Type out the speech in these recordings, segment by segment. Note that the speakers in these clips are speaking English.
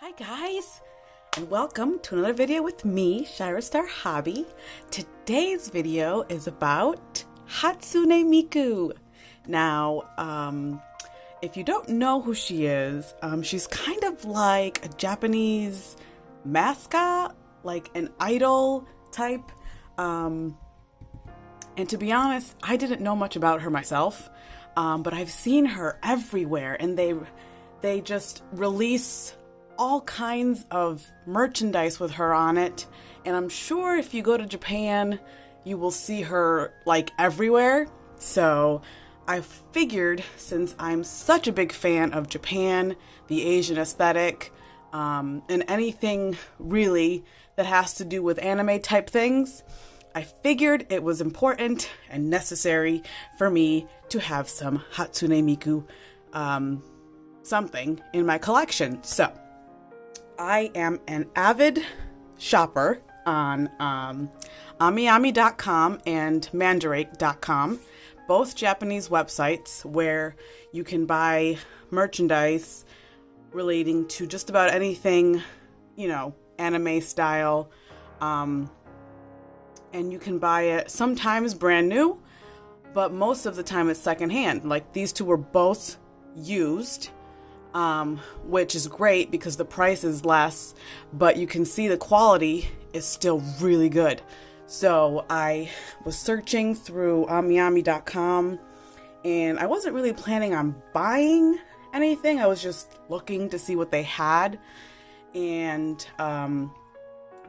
Hi guys, and welcome to another video with me, Shira Star Hobby. Today's video is about Hatsune Miku. Now, if you don't know who she is, she's kind of like a Japanese mascot, like an idol type. And to be honest, I didn't know much about her myself, but I've seen her everywhere, and they just release all kinds of merchandise with her on it, and I'm sure if you go to Japan you will see her like everywhere. So I figured, since I'm such a big fan of Japan, the Asian aesthetic, and anything really that has to do with anime type things, I figured it was important and necessary for me to have some Hatsune Miku something in my collection. So I am an avid shopper on amiami.com and mandarake.com, both Japanese websites where you can buy merchandise relating to just about anything, you know, anime style. And you can buy it sometimes brand new, but most of the time it's secondhand. Like these two were both used. Which is great because the price is less, but you can see the quality is still really good. So I was searching through amiami.com, and I wasn't really planning on buying anything. I was just looking to see what they had. And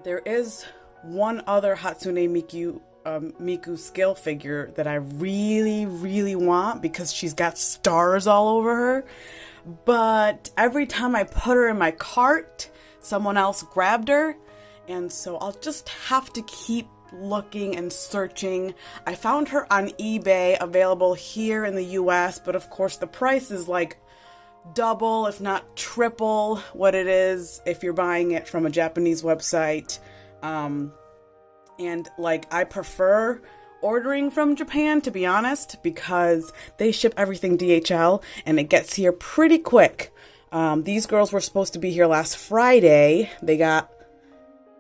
there is one other Hatsune Miku scale figure that I really want because she's got stars all over her. But every time I put her in my cart, someone else grabbed her, and so I'll just have to keep looking and searching. I found her on eBay, available here in the US, but of course the price is like double, if not triple, what it is if you're buying it from a Japanese website. And like, I prefer ordering from Japan, to be honest, because they ship everything DHL and it gets here pretty quick. These girls were supposed to be here last Friday. They got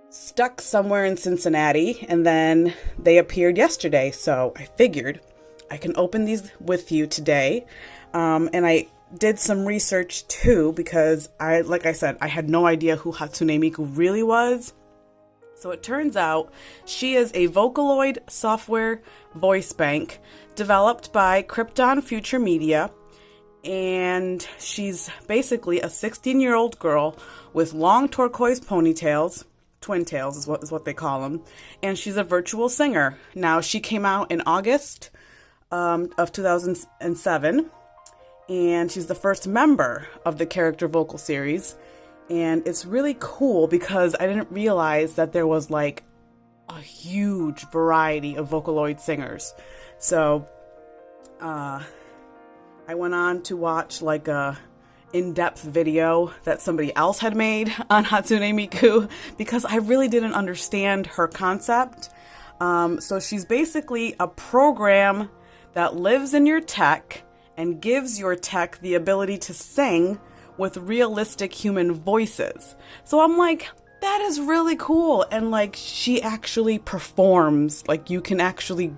stuck somewhere in Cincinnati, and then they appeared yesterday. So I figured I can open these with you today. And I did some research too, because like I said, I had no idea who Hatsune Miku really was. So it turns out she is a Vocaloid software voice bank developed by Krypton Future Media, and she's basically a 16-year-old girl with long turquoise ponytails, twin tails is what they call them, and she's a virtual singer. Now, she came out in August of 2007, and she's the first member of the character vocal series. And it's really cool because I didn't realize that there was like a huge variety of Vocaloid singers. So I went on to watch like a in-depth video that somebody else had made on Hatsune Miku because I really didn't understand her concept. So she's basically a program that lives in your tech and gives your tech the ability to sing with realistic human voices. So I'm like, that is really cool. And like, she actually performs, like you can actually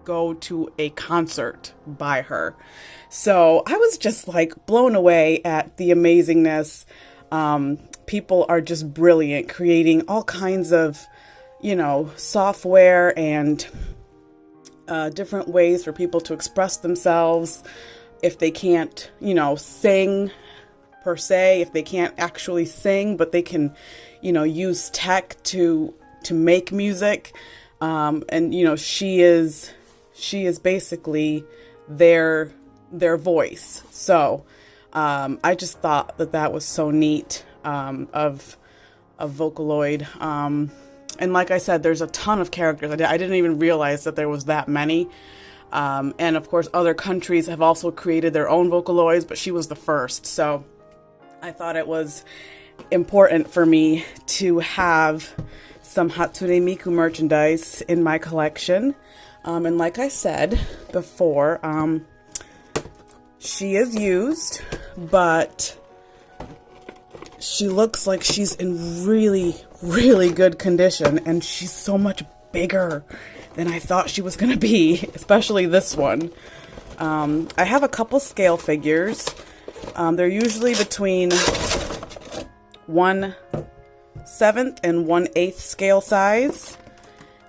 go to a concert by her. So I was just like blown away at the amazingness. People are just brilliant, creating all kinds of, you know, software and different ways for people to express themselves if they can't, you know, sing per se, if they can't actually sing, but they can, you know, use tech to make music. And you know, she is basically their voice. So I just thought that was so neat of Vocaloid. And like I said, there's a ton of characters. I didn't even realize that there was that many. And of course, other countries have also created their own Vocaloids, but she was the first. So I thought it was important for me to have some Hatsune Miku merchandise in my collection. And like I said before, she is used, but she looks like she's in really, really good condition, and she's so much bigger than I thought she was going to be, especially this one. I have a couple scale figures. They're usually between 1/7 and 1/8 scale size.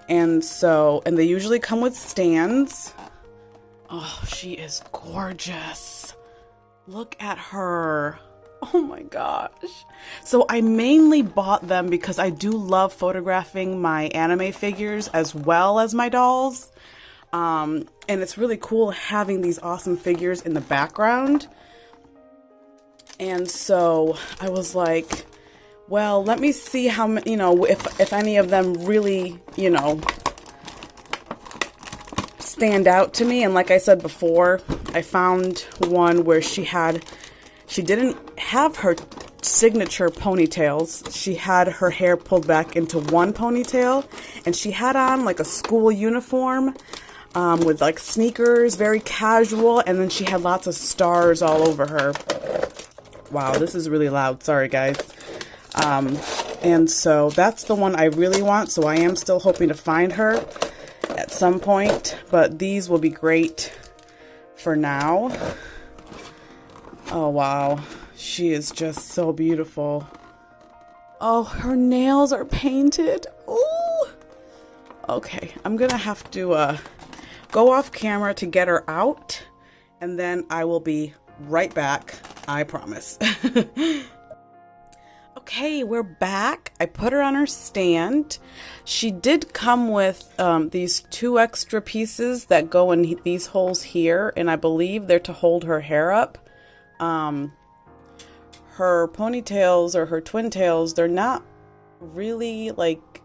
And they usually come with stands. Oh, she is gorgeous. Look at her. Oh my gosh. So I mainly bought them because I do love photographing my anime figures as well as my dolls. And it's really cool having these awesome figures in the background. And so I was like, well, let me see how many, if any of them really, stand out to me. And like I said before, I found one where she didn't have her signature ponytails. She had her hair pulled back into one ponytail, and she had on like a school uniform with like sneakers, very casual, and then she had lots of stars all over her. Wow, this is really loud. Sorry, guys. And so that's the one I really want. So I am still hoping to find her at some point, but these will be great for now. Oh, wow. She is just so beautiful. Oh, her nails are painted. Ooh. Okay, I'm gonna have to go off camera to get her out, and then I will be right back. I promise. Okay, we're back. I put her on her stand. She did come with these 2 extra pieces that go in these holes here, and I believe they're to hold her hair up. Her ponytails or her twin tails, they're not really like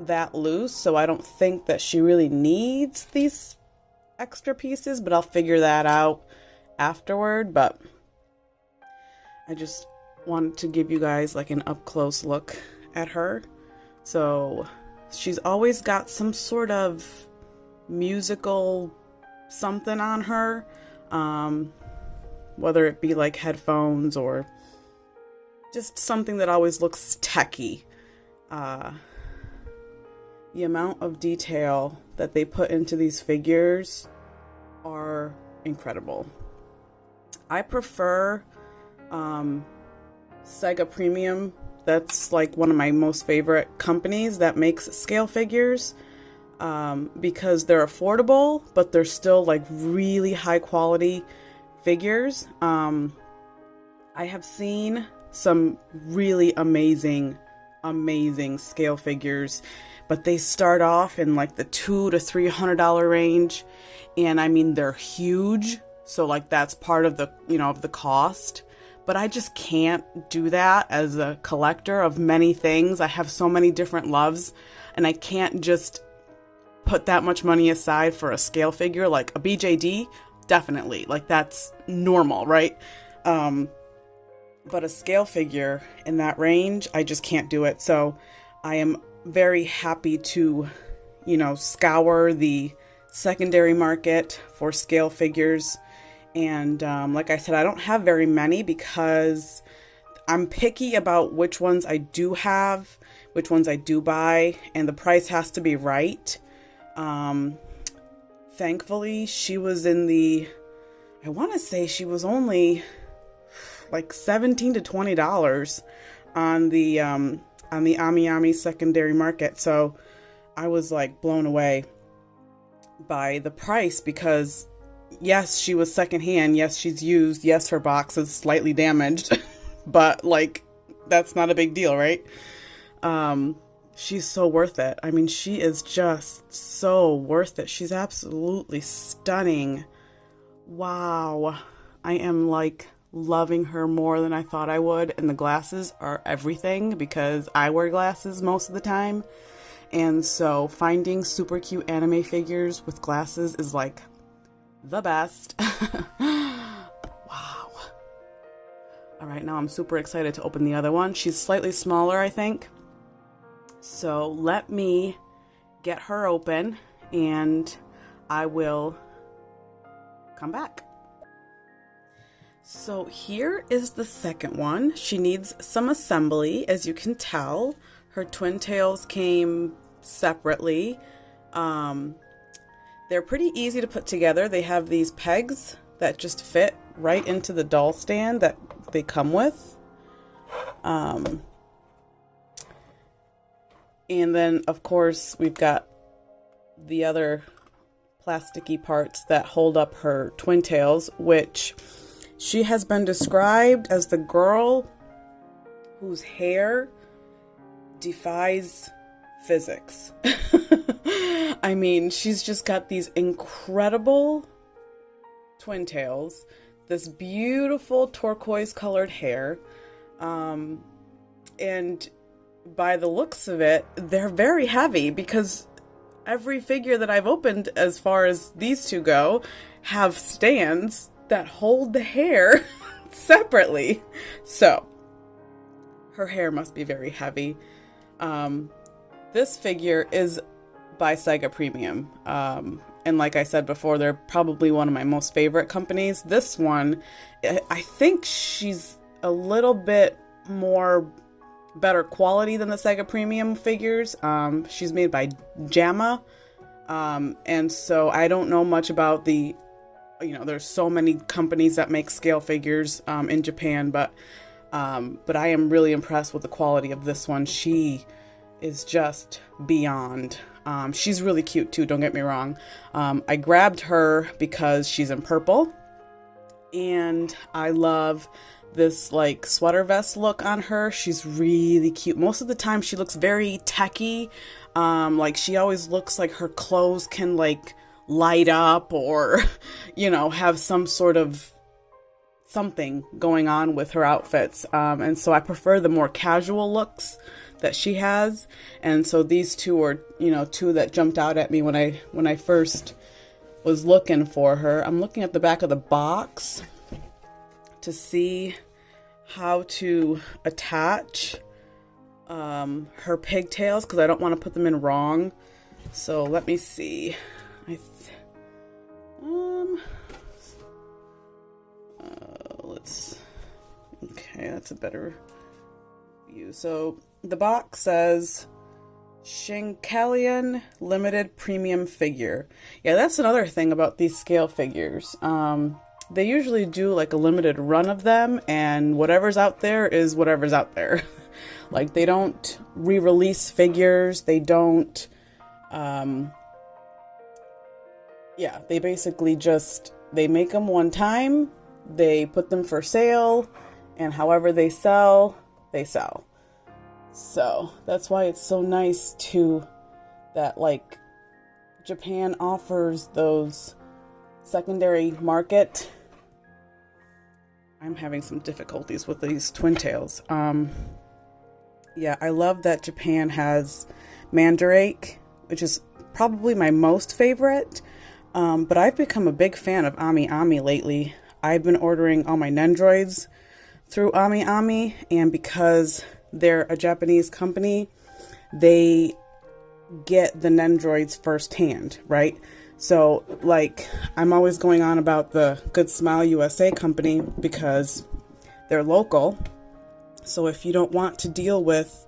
that loose, so I don't think that she really needs these extra pieces, but I'll figure that out afterward. But I just wanted to give you guys like an up close look at her. So she's always got some sort of musical something on her, whether it be like headphones or just something that always looks techy. The amount of detail that they put into these figures are incredible. I prefer Sega Premium. That's like one of my most favorite companies that makes scale figures, because they're affordable, but they're still like really high quality figures. I have seen some really amazing scale figures, but they start off in like the $200 to $300 range, and I mean they're huge, so like that's part of the of the cost. But I just can't do that as a collector of many things. I have so many different loves, and I can't just put that much money aside for a scale figure. Like a BJD, definitely, like that's normal, right? But a scale figure in that range, I just can't do it. So I am very happy to, scour the secondary market for scale figures. And like I said, I don't have very many because I'm picky about which ones I do have, which ones I do buy, and the price has to be right. Thankfully, she was in I want to say she was only like $17 to $20 on the Ami secondary market. So I was like blown away by the price because yes, she was secondhand. Yes, she's used. Yes, her box is slightly damaged, but like that's not a big deal, right? She's so worth it. I mean, she is just so worth it. She's absolutely stunning. Wow. I am like loving her more than I thought I would. And the glasses are everything because I wear glasses most of the time. And so finding super cute anime figures with glasses is like the best. Wow. All right, now I'm super excited to open the other one. She's slightly smaller, I think. So let me get her open and I will come back. So here is the second one. She needs some assembly, as you can tell. Her twin tails came separately. They're pretty easy to put together. They have these pegs that just fit right into the doll stand that they come with. And then, of course, we've got the other plasticky parts that hold up her twin tails, which she has been described as the girl whose hair defies physics. I mean, she's just got these incredible twin tails, this beautiful turquoise colored hair, and by the looks of it, they're very heavy because every figure that I've opened, as far as these two go, have stands that hold the hair separately. So, her hair must be very heavy. This figure is by Sega Premium. And like I said before, they're probably one of my most favorite companies. This one, I think she's a little bit more better quality than the Sega Premium figures. She's made by JAMA. And so I don't know much about the, there's so many companies that make scale figures in Japan, but I am really impressed with the quality of this one. She is just beyond. She's really cute too, don't get me wrong. I grabbed her because she's in purple, and I love this like sweater vest look on her. She's really cute. Most of the time she looks very techy. Like she always looks like her clothes can like light up or, have some sort of something going on with her outfits. And so I prefer the more casual looks that she has. And so these two are, two that jumped out at me when I first was looking for her. I'm looking at the back of the box to see how to attach her pigtails, because I don't want to put them in wrong. So let me see. Okay, that's a better view. So the box says Shinkalian Limited Premium Figure. Yeah, that's another thing about these scale figures. They usually do like a limited run of them, and whatever's out there is whatever's out there. Like they don't re-release figures. They don't, they basically they make them one time, they put them for sale, and however they sell, they sell. So that's why it's so nice that like Japan offers those secondary market. I'm having some difficulties with these twin tails. I love that Japan has Mandarake, which is probably my most favorite. But I've become a big fan of Ami Ami lately. I've been ordering all my Nendroids through Ami Ami, and because they're a Japanese company, they get the Nendroids firsthand, right? So, like, I'm always going on about the Good Smile USA company because they're local. So if you don't want to deal with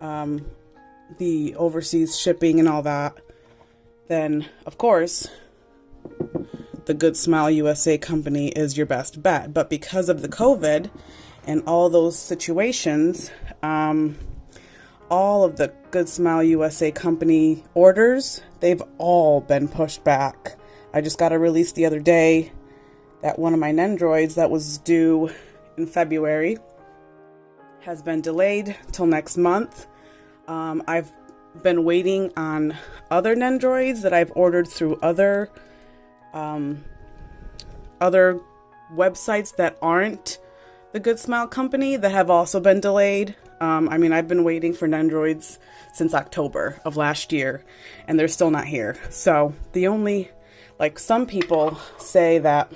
the overseas shipping and all that, then, of course, the Good Smile USA company is your best bet. But because of the COVID and all those situations, all of the Good Smile USA company orders, they've all been pushed back. I just got a release the other day that one of my Nendroids that was due in February has been delayed till next month. I've been waiting on other Nendroids that I've ordered through other websites that aren't the Good Smile company that have also been delayed. I've been waiting for Nendroids since October of last year, and they're still not here. So some people say that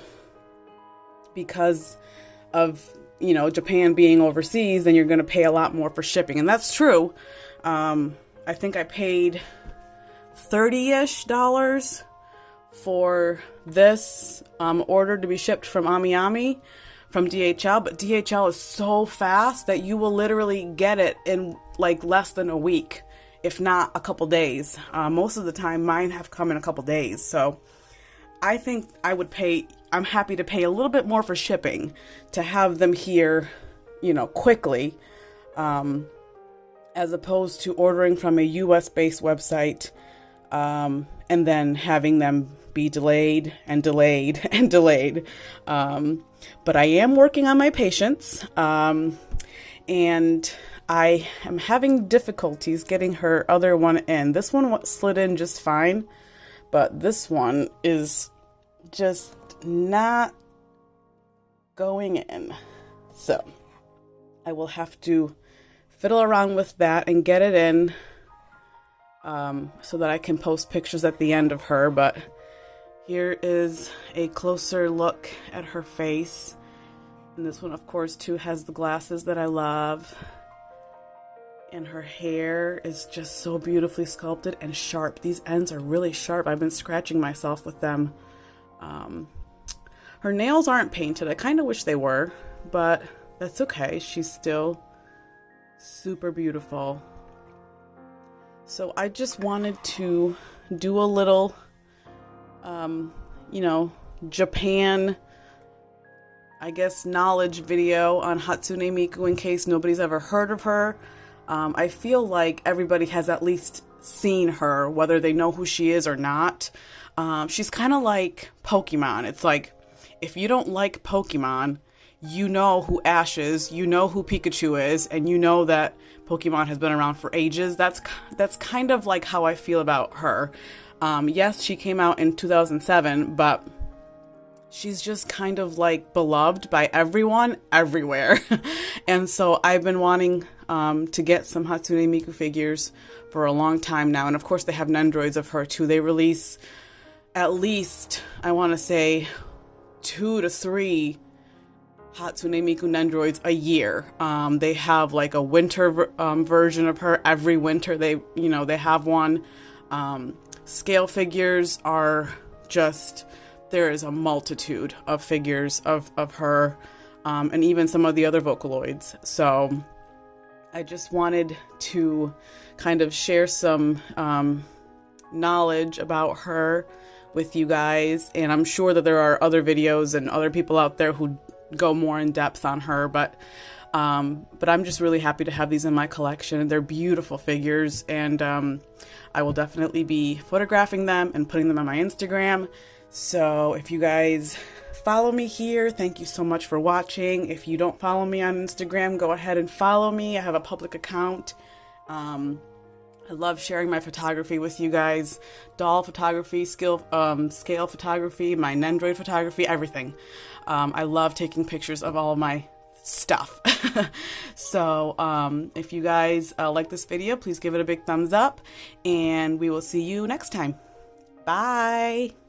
because of, Japan being overseas, then you're going to pay a lot more for shipping. And that's true. I think I paid $30-ish for this order to be shipped from Ami Ami. from DHL, but DHL is so fast that you will literally get it in like less than a week, if not a couple days. Most of the time mine have come in a couple days. So I think I'm happy to pay a little bit more for shipping to have them here, you know, quickly, as opposed to ordering from a US based website, and then having them be delayed and delayed and delayed. But I am working on my patience, and I am having difficulties getting her other one in. This one slid in just fine, but this one is just not going in. So I will have to fiddle around with that and get it in, so that I can post pictures at the end of her. But here is a closer look at her face. And this one, of course, too, has the glasses that I love. And her hair is just so beautifully sculpted and sharp. These ends are really sharp. I've been scratching myself with them. Her nails aren't painted. I kind of wish they were, but that's okay. She's still super beautiful. So I just wanted to do a little, you know, Japan, I guess, knowledge video on Hatsune Miku in case nobody's ever heard of her. I feel like everybody has at least seen her, whether they know who she is or not. She's kind of like Pokemon. It's like, if you don't like Pokemon, you know who Ash is, you know who Pikachu is, and you know that Pokemon has been around for ages. That's kind of like how I feel about her. Yes, she came out in 2007, but she's just kind of like beloved by everyone, everywhere. And so I've been wanting to get some Hatsune Miku figures for a long time now. And of course they have Nendroids of her too. They release at least, I want to say, 2 to 3 Hatsune Miku Nendroids a year. They have like a winter version of her every winter. They have one. Scale figures are just, there is a multitude of figures of her, and even some of the other Vocaloids. So I just wanted to kind of share some knowledge about her with you guys. And I'm sure that there are other videos and other people out there who go more in depth on her, but I'm just really happy to have these in my collection. They're beautiful figures, and I will definitely be photographing them and putting them on my Instagram. So if you guys follow me here, thank you so much for watching. If you don't follow me on Instagram, go ahead and follow me. I have a public account. I love sharing my photography with you guys. Doll photography, scale photography, my Nendroid photography, everything. I love taking pictures of all of my stuff. So if you guys like this video, please give it a big thumbs up, and we will see you next time. Bye!